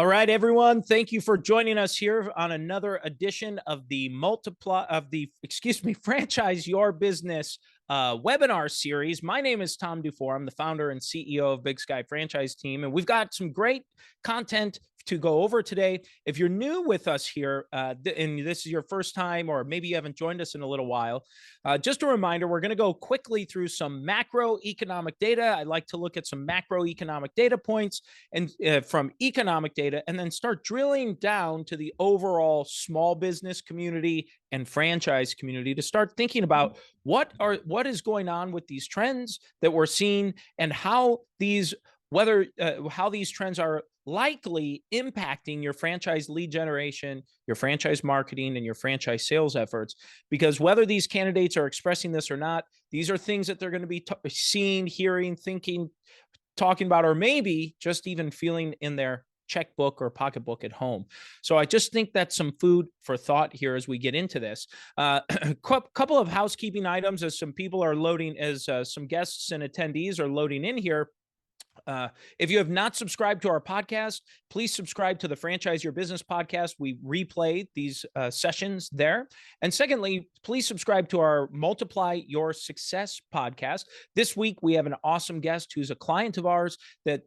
All right, everyone. Thank you for joining us here on another edition of the Franchise Your Business webinar series. My name is Tom DuFore. I'm the founder and CEO of Big Sky Franchise Team, and we've got some great content to go over today. If you're new with us here, and this is your first time, or maybe you haven't joined us in a little while, just a reminder, we're going to go quickly through some macroeconomic data. I like to look at some macroeconomic data points and from economic data, and then start drilling down to the overall small business community and franchise community to start thinking about what is going on with these trends that we're seeing, and how these trends are likely impacting your franchise lead generation, your franchise marketing, and your franchise sales efforts. Because whether these candidates are expressing this or not, these are things that they're going to be seeing, hearing, thinking, talking about, or maybe just even feeling in their checkbook or pocketbook at home. So I just think that's some food for thought here as we get into this. A couple of housekeeping items as some people are loading, as some guests and attendees are loading in here. If you have not subscribed to our podcast, please subscribe to the Franchise Your Business podcast. We replay these sessions there. And secondly, please subscribe to our Multiply Your Success podcast. This week, we have an awesome guest who's a client of ours that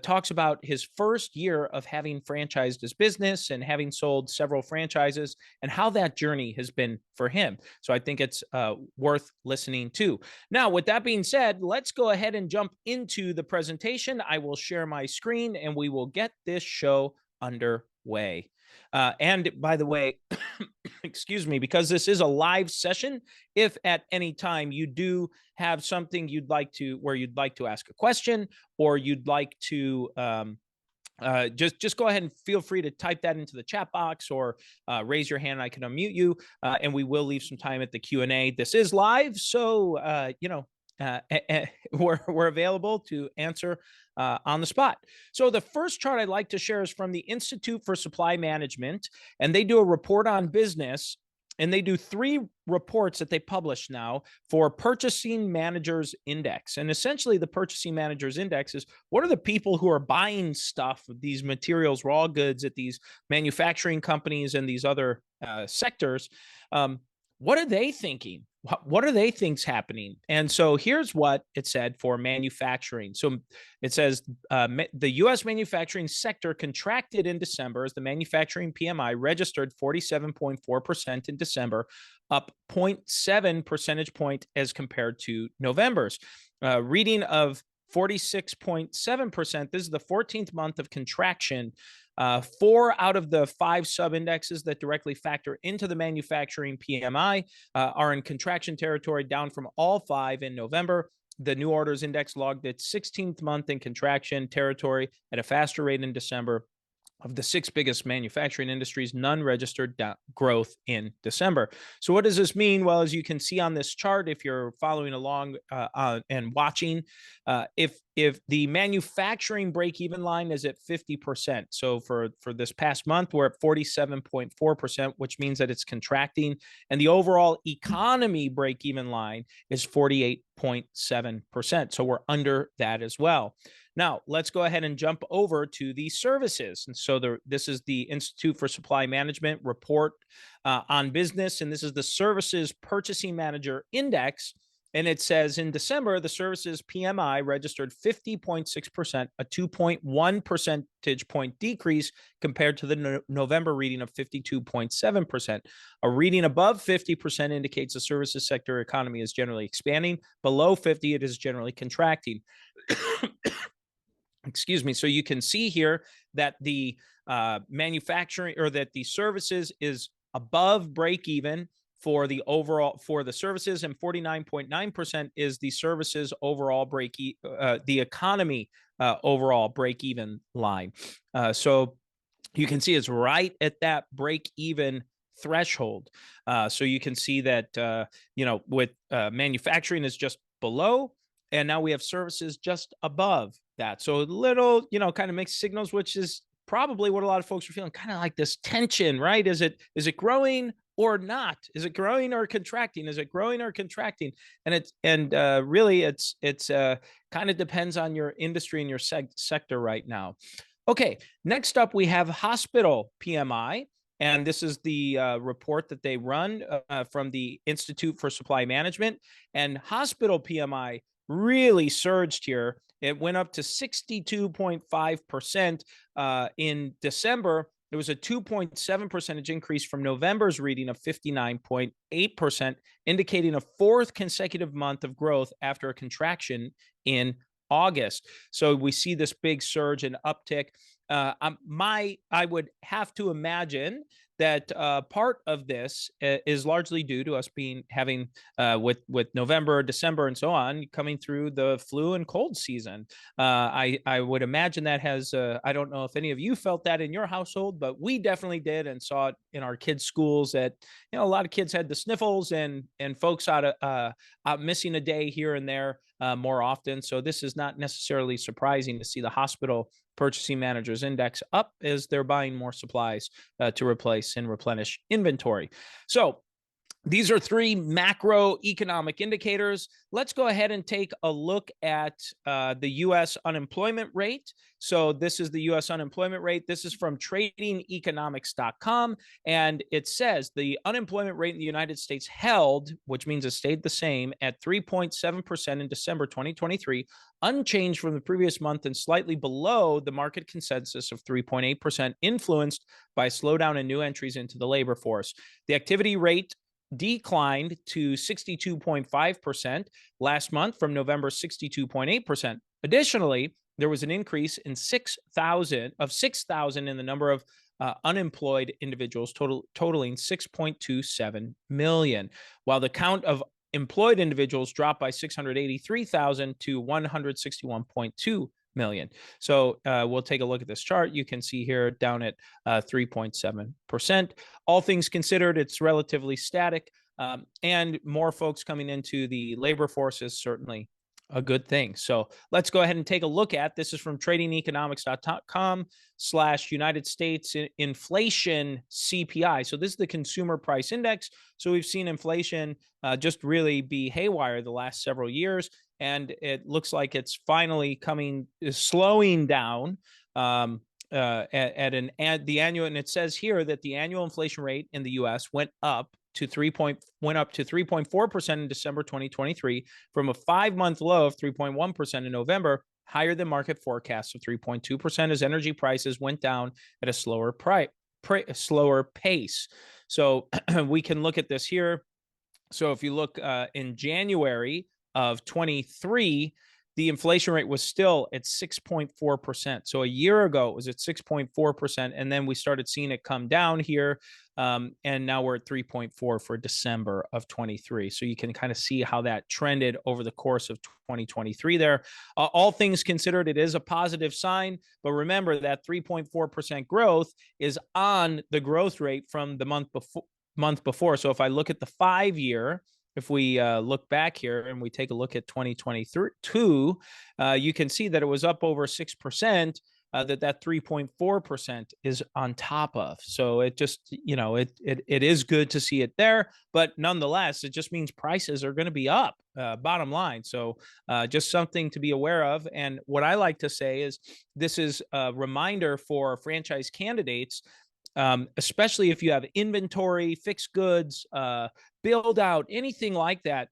talks about his first year of having franchised his business and having sold several franchises, and how that journey has been for him. So I think it's worth listening to. Now, with that being said, let's go ahead and jump into the presentation. I will share my screen and we will get this show underway. And by the way, excuse me, because this is a live session, if at any time you do have something you'd like to ask a question, or you'd like to just go ahead and feel free to type that into the chat box, or raise your hand and I can unmute you, and we will leave some time at the Q&A. This is live, so we're available to answer on the spot. So the first chart I'd like to share is from the Institute for Supply Management, and they do a report on business, and they do 3 reports that they publish now for Purchasing Managers Index. And essentially the Purchasing Managers Index is, what are the people who are buying stuff, these materials, raw goods at these manufacturing companies and these other sectors? What are they thinking? What are they think's happening? And so here's what it said for manufacturing. So it says the U.S. manufacturing sector contracted in December as the manufacturing PMI registered 47.4% in December, up 0.7 percentage point as compared to November's. Reading of 46.7%. This is the 14th month of contraction. 4 out of the 5 sub-indexes that directly factor into the manufacturing PMI are in contraction territory, down from all 5 in November. The new orders index logged its 16th month in contraction territory at a faster rate in December. Of the 6 biggest manufacturing industries, none registered growth in December. So what does this mean? Well, as you can see on this chart, if you're following along and watching, if the manufacturing break-even line is at 50%, so for this past month, we're at 47.4%, which means that it's contracting, and the overall economy break-even line is 48.7%. So we're under that as well. Now, let's go ahead and jump over to the services. And so this is the Institute for Supply Management report on business, and this is the Services Purchasing Manager Index. And it says in December, the services PMI registered 50.6%, a 2.1 percentage point decrease compared to the November reading of 52.7%. A reading above 50% indicates the services sector economy is generally expanding. Below 50, it is generally contracting. Excuse me. So you can see here that the manufacturing, or that the services is above break even for the overall, for the services, and 49.9% is the services overall the economy overall break even line. So you can see it's right at that break even threshold. So you can see that with manufacturing is just below, and now we have services just above that. So a little, kind of mixed signals, which is probably what a lot of folks are feeling, kind of like this tension, right? Is it growing or not? Is it growing or contracting? Is it growing or contracting? And really it's kind of depends on your industry and your sector right now. Okay, next up we have hospital PMI, and this is the report that they run from the Institute for Supply Management. And hospital PMI really surged here. It went up to 62.5% in December. It was a 2.7 percentage increase from November's reading of 59.8%, indicating a fourth consecutive month of growth after a contraction in August. So we see this big surge and uptick. I would have to imagine that part of this is largely due to us having with November, December, and so on coming through the flu and cold season. I would imagine that has. I don't know if any of you felt that in your household, but we definitely did and saw it in our kids' schools. That a lot of kids had the sniffles and folks out missing a day here and there more often. So this is not necessarily surprising to see the hospital purchasing managers index up as they're buying more supplies to replace and replenish inventory. So these are three macroeconomic indicators. Let's go ahead and take a look at the U.S. unemployment rate. So this is the U.S. unemployment rate. This is from tradingeconomics.com. And it says the unemployment rate in the United States held, which means it stayed the same, at 3.7% in December 2023, unchanged from the previous month and slightly below the market consensus of 3.8%, influenced by a slowdown in new entries into the labor force. The activity rate declined to 62.5% last month from November's 62.8%. Additionally, there was an increase in 6,000 in the number of unemployed individuals, totaling 6.27 million, while the count of employed individuals dropped by 683,000 to 161.2 million. So we'll take a look at this chart. You can see here down at 3.7%. All things considered, it's relatively static, and more folks coming into the labor force is certainly a good thing. So let's go ahead and take a look at this. Is from tradingeconomics.com/United States inflation CPI. So this is the consumer price index. So we've seen inflation just really be haywire the last several years, and it looks like it's finally slowing down at the annual. And it says here that the annual inflation rate in the U.S. went up to 3.4% in December 2023 from a 5-month low of 3.1% in November, higher than market forecasts of 3.2% as energy prices went down at a slower pace. So we can look at this here. So if you look in January of 23, the inflation rate was still at 6.4%. So a year ago, it was at 6.4%. And then we started seeing it come down here. And now we're at 3.4 for December of 23. So you can kind of see how that trended over the course of 2023 there. All things considered, it is a positive sign. But remember that 3.4% growth is on the growth rate from the month before. So if I look at the 5-year, if we look back here and we take a look at 2022, you can see that it was up over 6%, that 3.4% is on top of. So it just, it is good to see it there, but nonetheless, it just means prices are going to be up, bottom line. So just something to be aware of. And what I like to say is this is a reminder for franchise candidates, especially if you have inventory, fixed goods, build out, anything like that.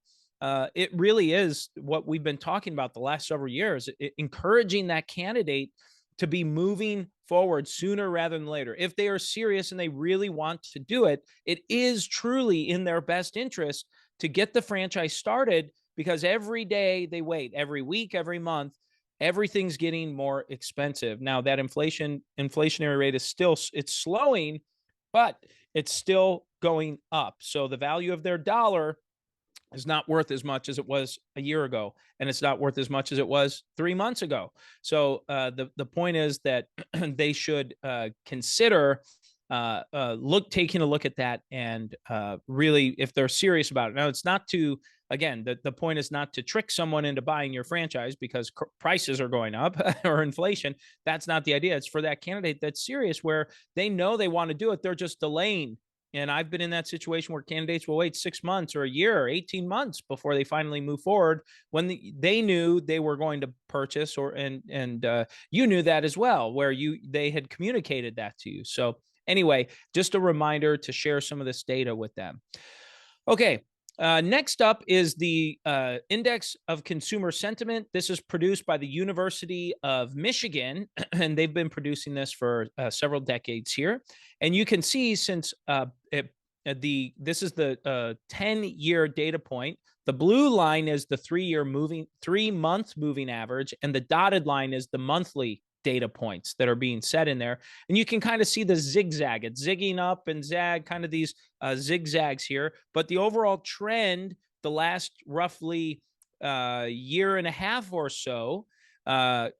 It really is what we've been talking about the last several years, encouraging that candidate to be moving forward sooner rather than later. If they are serious and they really want to do it, it is truly in their best interest to get the franchise started, because every day they wait, every week, every month, everything's getting more expensive. Now that inflationary rate is it's slowing, but it's still going up. So the value of their dollar is not worth as much as it was a year ago, and it's not worth as much as it was 3 months ago. So the point is that they should consider taking a look at that, and really, if they're serious about it. Now, it's not to, again, the point is not to trick someone into buying your franchise because prices are going up or inflation. That's not the idea. It's for that candidate that's serious, where they know they want to do it. They're just delaying And I've been in that situation where candidates will wait 6 months or a year or 18 months before they finally move forward when they knew they were going to purchase, or and you knew that as well, where they had communicated that to you. So anyway, just a reminder to share some of this data with them. Okay. Next up is the Index of Consumer Sentiment. This is produced by the University of Michigan, and they've been producing this for several decades here. And you can see since this is the 10-year data point. The blue line is the 3-month moving average, and the dotted line is the monthly data points that are being set in there. And you can kind of see the zigzag. It's zigging up and zag, kind of these zigzags here. But the overall trend, the last roughly year and a half or so,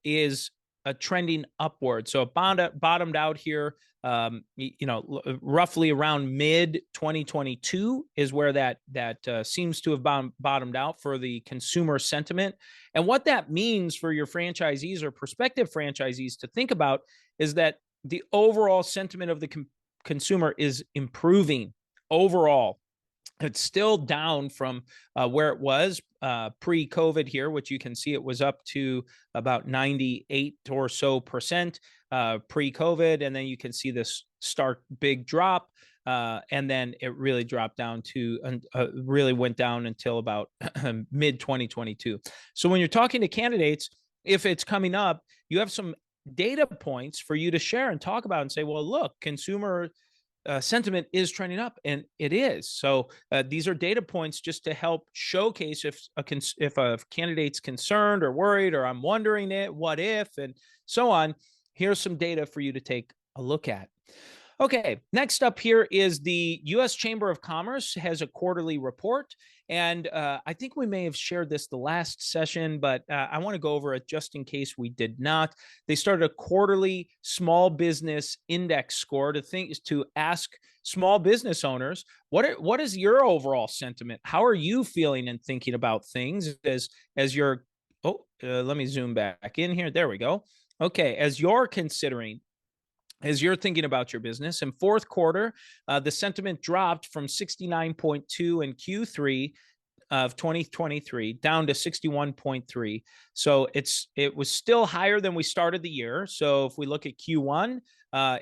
is trending upward. So it bottomed out here, roughly around mid 2022 is where that seems to have bottomed out for the consumer sentiment. And what that means for your franchisees or prospective franchisees to think about is that the overall sentiment of the consumer is improving overall. It's still down from where it was pre-COVID here, which you can see it was up to about 98 or so percent pre-COVID. And then you can see this stark big drop. And then it really dropped down to really went down until about mid 2022. So when you're talking to candidates, if it's coming up, you have some data points for you to share and talk about and say, well, look, consumer sentiment is trending up, and it is. So these are data points just to help showcase if a candidate's concerned or worried, or I'm wondering it, what if, and so on. Here's some data for you to take a look at. Okay, next up here is the U.S. Chamber of Commerce has a quarterly report. And I think we may have shared this the last session, but I want to go over it just in case we did not. They started a quarterly small business index score to ask small business owners, what is your overall sentiment? How are you feeling and thinking about things as you're, let me zoom back in here. There we go. Okay, as you're thinking about your business. In fourth quarter, the sentiment dropped from 69.2 in Q3 of 2023 down to 61.3. So it was still higher than we started the year. So if we look at Q1,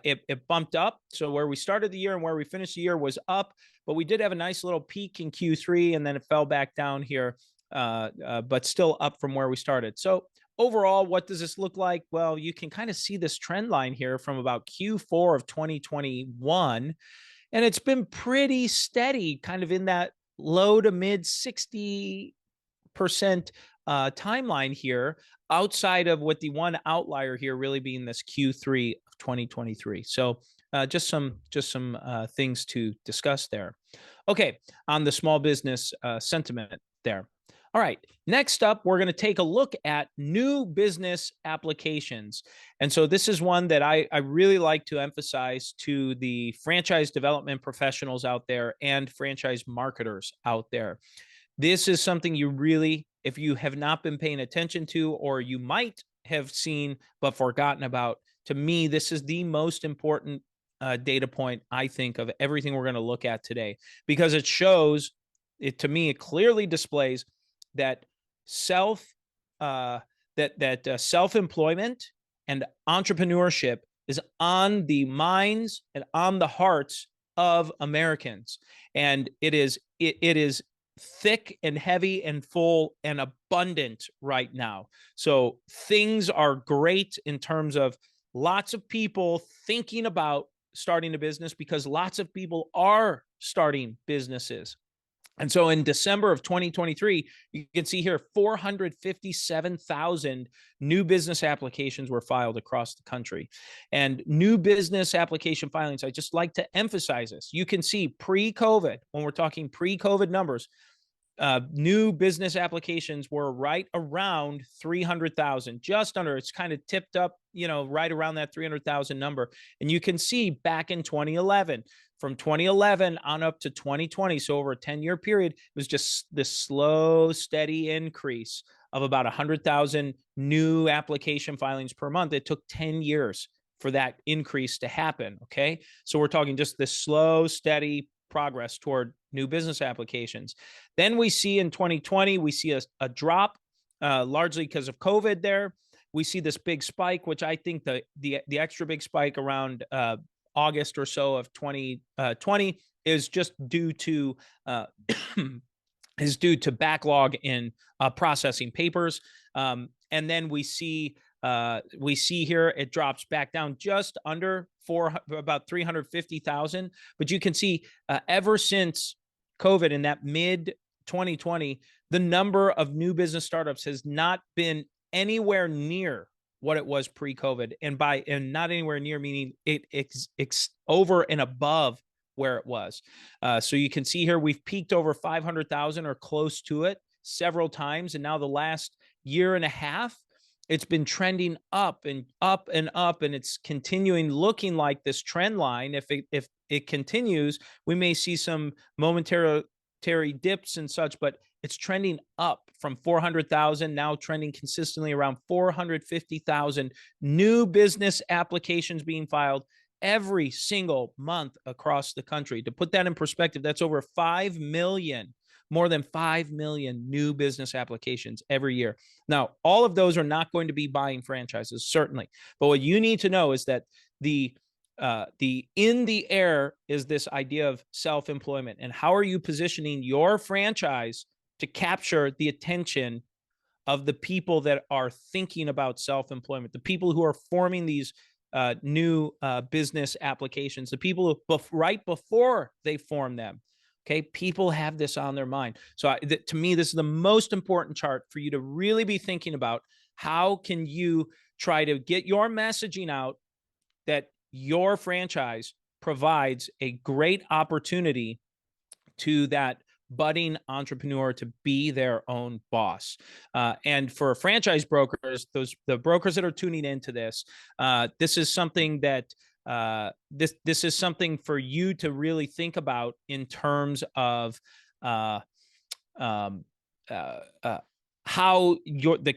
it bumped up. So where we started the year and where we finished the year was up, but we did have a nice little peak in Q3, and then it fell back down here, but still up from where we started. So overall, what does this look like? Well, you can kind of see this trend line here from about Q4 of 2021, and it's been pretty steady, kind of in that low to mid 60% timeline here, outside of what the one outlier here really being this Q3 of 2023. So just some things to discuss there. Okay, on the small business sentiment there. All right, next up, we're going to take a look at new business applications. And so this is one that I really like to emphasize to the franchise development professionals out there and franchise marketers out there. This is something you really, if you have not been paying attention to, or you might have seen but forgotten about, to me, this is the most important data point, I think, of everything we're going to look at today, because it shows, to me, it clearly displays that self-employment and entrepreneurship is on the minds and on the hearts of Americans. And it is thick and heavy and full and abundant right now. So things are great in terms of lots of people thinking about starting a business, because lots of people are starting businesses. And so in December of 2023, you can see here 457,000 new business applications were filed across the country. And new business application filings, I just like to emphasize this. You can see pre-COVID, when we're talking pre-COVID numbers, new business applications were right around 300,000, just under. It's kind of tipped up, right around that 300,000 number. And you can see back in 2011, from 2011 on up to 2020, so over a 10-year period, it was just this slow, steady increase of about 100,000 new application filings per month. It took 10 years for that increase to happen. Okay. So we're talking just this slow, steady progress toward new business applications. Then we see in 2020, we see a drop, largely because of COVID there. We see this big spike, which I think the extra big spike around August or so of 2020 is just due to backlog in processing papers. And then we see here it drops back down just under about 350,000. But you can see ever since COVID in that mid 2020, the number of new business startups has not been anywhere near what it was pre-COVID, and not anywhere near meaning it's over and above where it was. So you can see here we've peaked over 500,000 or close to it several times, and now the last year and a half, it's been trending up and up and up, and it's continuing looking like this trend line. If it continues, we may see some momentary dips and such, but it's trending up from 400,000, now trending consistently around 450,000 new business applications being filed every single month across the country. To put that in perspective, that's over 5 million, more than 5 million new business applications every year. Now, all of those are not going to be buying franchises, certainly. But what you need to know is that the in the air is this idea of self-employment, and how are you positioning your franchise to capture the attention of the people that are thinking about self-employment, the people who are forming these new business applications, the people who right before they form them. Okay, people have this on their mind. So to me, this is the most important chart for you to really be thinking about. How can you try to get your messaging out that your franchise provides a great opportunity to that budding entrepreneur to be their own boss? And for franchise brokers, the brokers that are tuning into this, this is something that this is something for you to really think about in terms of how the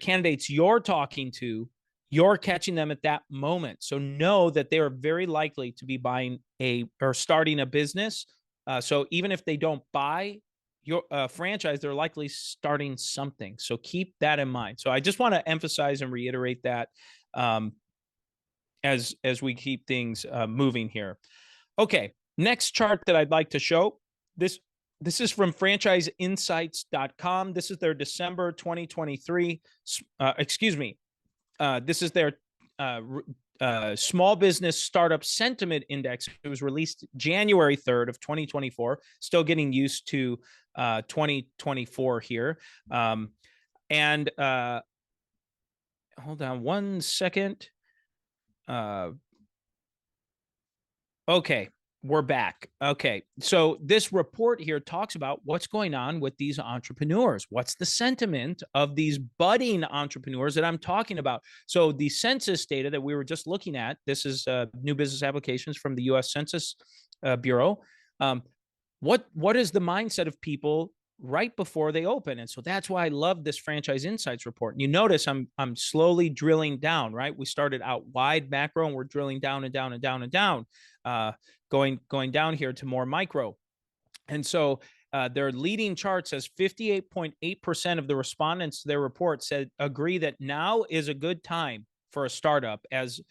candidates you're talking to, you're catching them at that moment. So know that they are very likely to be buying or starting a business. So even if they don't buy your franchise, they're likely starting something. So keep that in mind. So I just want to emphasize and reiterate that as we keep things moving here. Okay, next chart that I'd like to show. This is from franchiseinsights.com. This is their December 2023. This is their small business startup sentiment index. It was released January 3rd of 2024. Still getting used to 2024 here. And hold on one second. Okay, we're back. Okay, so this report here talks about what's going on with these entrepreneurs. What's the sentiment of these budding entrepreneurs that I'm talking about? So the census data that we were just looking at, this is new business applications from the U.S. Census Bureau. What is the mindset of people right before they open? And so that's why I love this Franchise Insights report. And you notice I'm slowly drilling down, right? We started out wide macro, and we're drilling down and down and down and down, going down here to more micro. And so their leading chart says 58.8% of the respondents to their report said agree that now is a good time for a startup as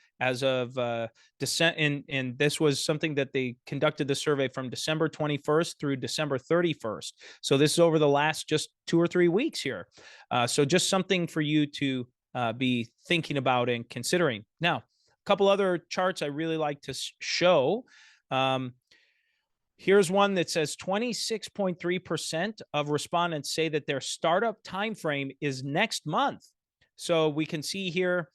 of December. And this was something that they conducted the survey from December 21st through December 31st. So this is over the last just 2 or 3 weeks here. So just something for you to be thinking about and considering. Now, a couple other charts I really like to show. Here's one that says 26.3% of respondents say that their startup timeframe is next month. So we can see here,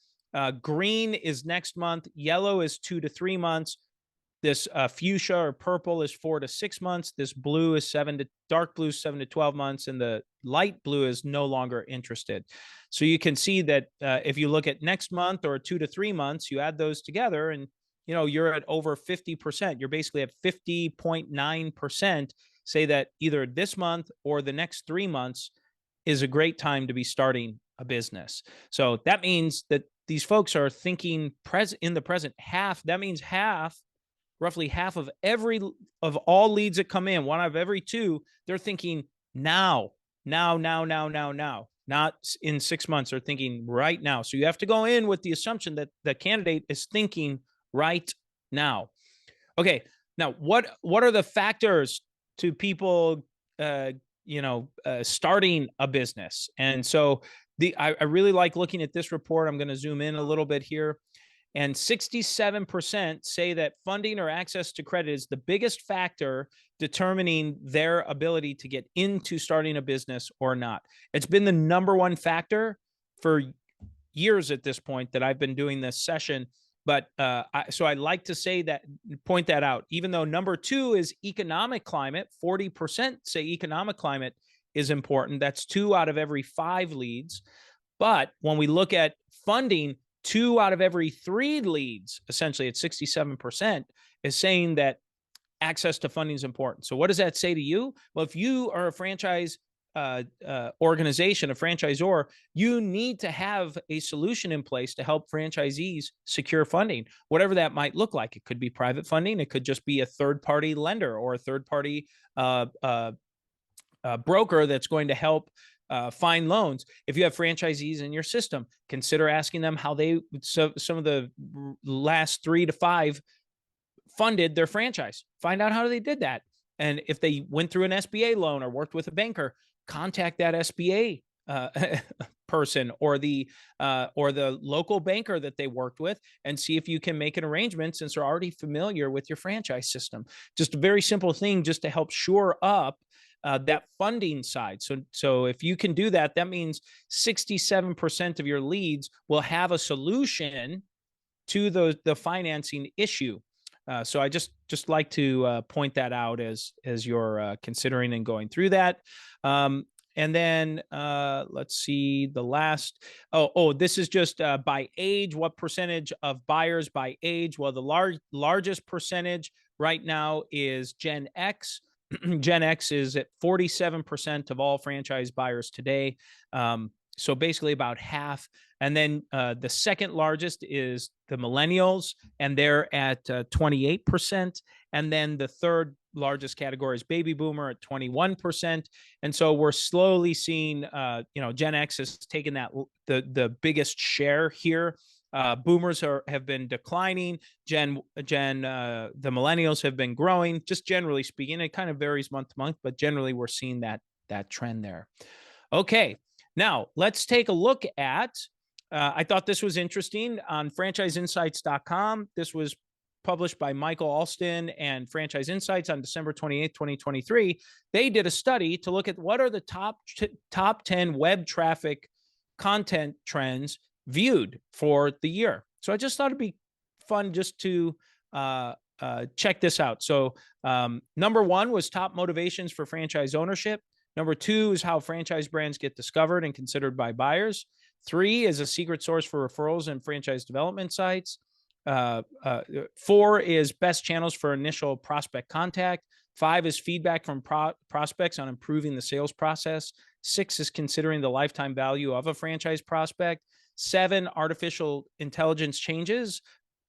green is next month, yellow is 2 to 3 months. This fuchsia or purple is 4 to 6 months. This blue is dark blue is 7 to 12 months, and the light blue is no longer interested. So you can see that if you look at next month or 2 to 3 months, you add those together, and you're at over 50%. You're basically at 50.9% say that either this month or the next 3 months is a great time to be starting a business. So that means that these folks are thinking in the present. Half, that means roughly half of all leads that come in, one out of every two, they're thinking now, not in 6 months. They're thinking right now. So you have to go in with the assumption that the candidate is thinking right now. Okay. Now, what are the factors to people, starting a business? And so I really like looking at this report. I'm going to zoom in a little bit here. And 67% say that funding or access to credit is the biggest factor determining their ability to get into starting a business or not. It's been the number one factor for years at this point that I've been doing this session. But so I like to point that out, even though number two is economic climate. 40% say economic climate is important. That's 2 out of every 5 leads. But when we look at funding, 2 out of every 3 leads, essentially at 67%, is saying that access to funding is important. So what does that say to you? Well, if you are a franchise organization, a franchisor, you need to have a solution in place to help franchisees secure funding, whatever that might look like. It could be private funding. It could just be a third-party lender or a third-party broker that's going to help find loans. If you have franchisees in your system, consider asking them how some of the last 3 to 5 funded their franchise. Find out how they did that. And if they went through an SBA loan or worked with a banker, contact that SBA person or the local banker that they worked with and see if you can make an arrangement, since they're already familiar with your franchise system. Just a very simple thing just to help shore up that funding side. So if you can do that, that means 67% of your leads will have a solution to the financing issue. So I just like to point that out as you're considering and going through that. And then let's see the last. This is just by age. What percentage of buyers by age? Well, the largest percentage right now is Gen X. Gen X is at 47% of all franchise buyers today. So basically about half. And then the second largest is the millennials, and they're at 28%. And then the third largest category is baby boomer at 21%. And so we're slowly seeing, Gen X has taken the biggest share here. Boomers have been declining. The millennials have been growing. Just generally speaking, it kind of varies month to month, but generally we're seeing that trend there. Okay, now let's take a look at. I thought this was interesting on franchiseinsights.com. This was published by Michael Alston and Franchise Insights on December 28th, 2023. They did a study to look at what are the top 10 web traffic content trends viewed for the year. So I just thought it'd be fun just to check this out. So number 1 was top motivations for franchise ownership. Number 2 is how franchise brands get discovered and considered by buyers. 3 is a secret source for referrals and franchise development sites. 4 is best channels for initial prospect contact. 5 is feedback from prospects on improving the sales process. 6 is considering the lifetime value of a franchise prospect. 7, artificial intelligence changes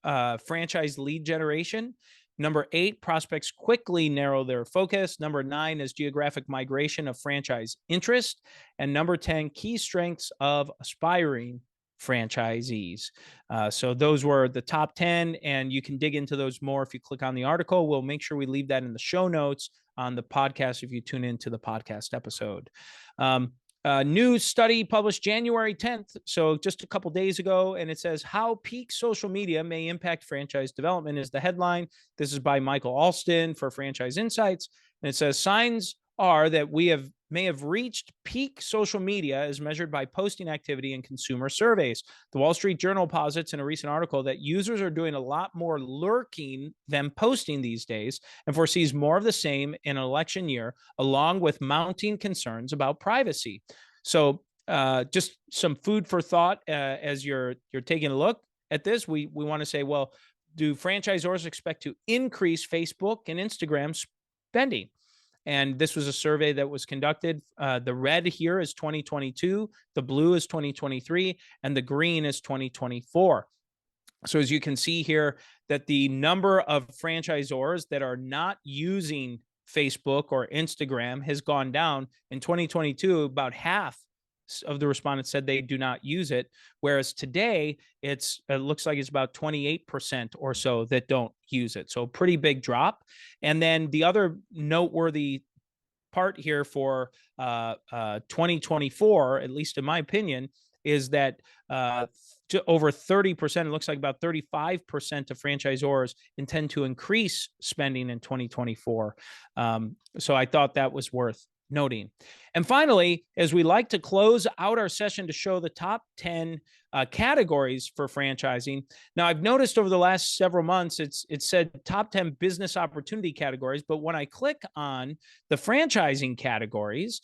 franchise lead generation. Number 8, prospects quickly narrow their focus. Number 9 is geographic migration of franchise interest. And number 10, key strengths of aspiring franchisees. So those were the top 10, and you can dig into those more if you click on the article. We'll make sure we leave that in the show notes on the podcast if you tune into the podcast episode. A new study published January 10th, so just a couple days ago, and it says how peak social media may impact franchise development is the headline. This is by Michael Alston for Franchise Insights, and it says signs are that we may have reached peak social media as measured by posting activity in consumer surveys. The Wall Street Journal posits in a recent article that users are doing a lot more lurking than posting these days and foresees more of the same in an election year, along with mounting concerns about privacy. So just some food for thought as you're taking a look at this. We want to say, well, do franchisors expect to increase Facebook and Instagram spending? And this was a survey that was conducted. The red here is 2022, the blue is 2023, and the green is 2024. So as you can see here, that the number of franchisors that are not using Facebook or Instagram has gone down. In 2022, about half of the respondents said they do not use it, whereas today it looks like it's about 28% or so that don't use it. So pretty big drop. And then the other noteworthy part here for 2024, at least in my opinion, is that over 30%, it looks like about 35% of franchisors intend to increase spending in 2024. So I thought that was worth noting. And finally, as we like to close out our session to show the top 10 categories for franchising. Now, I've noticed over the last several months, it said top 10 business opportunity categories, but when I click on the franchising categories,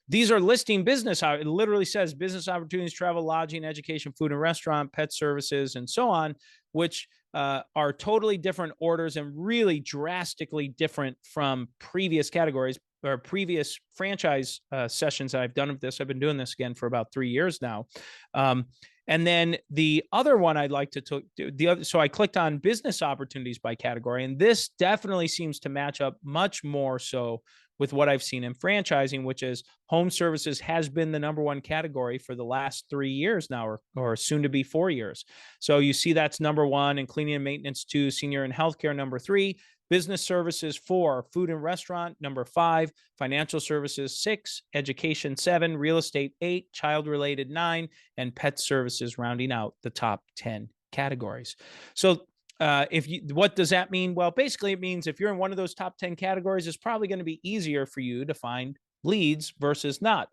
these are listing business. It literally says business opportunities, travel, lodging, education, food and restaurant, pet services, and so on, which are totally different orders and really drastically different from previous categories or previous franchise sessions I've done of this. I've been doing this again for about 3 years now. And then the other one I'd like to do, so I clicked on business opportunities by category, and this definitely seems to match up much more so with what I've seen in franchising, which is home services has been the number one category for the last 3 years now, or soon to be 4 years. So you see that's number one, and cleaning and maintenance 2, senior and healthcare number 3, business services 4, food and restaurant number 5, financial services 6, education 7, real estate 8, child related 9, and pet services rounding out the top 10 categories. So what does that mean? Well, basically it means if you're in one of those top 10 categories, it's probably going to be easier for you to find leads versus not.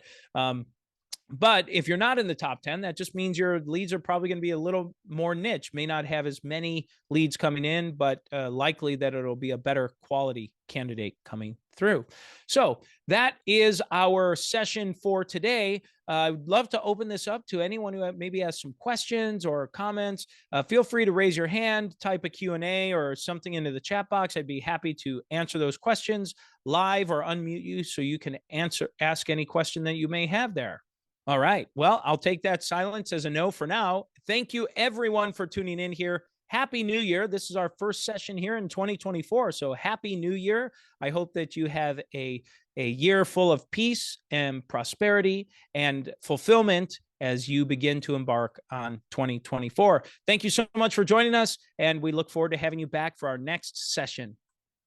But if you're not in the top 10, that just means your leads are probably going to be a little more niche, may not have as many leads coming in, but likely that it'll be a better quality candidate coming through. So that is our session for today. I'd love to open this up to anyone who maybe has some questions or comments. Feel free to raise your hand, type a Q&A or something into the chat box. I'd be happy to answer those questions live or unmute you so you can ask any question that you may have there. All right. Well, I'll take that silence as a no for now. Thank you, everyone, for tuning in here. Happy New Year. This is our first session here in 2024. So happy New Year. I hope that you have a year full of peace and prosperity and fulfillment as you begin to embark on 2024. Thank you so much for joining us, and we look forward to having you back for our next session.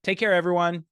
Take care, everyone.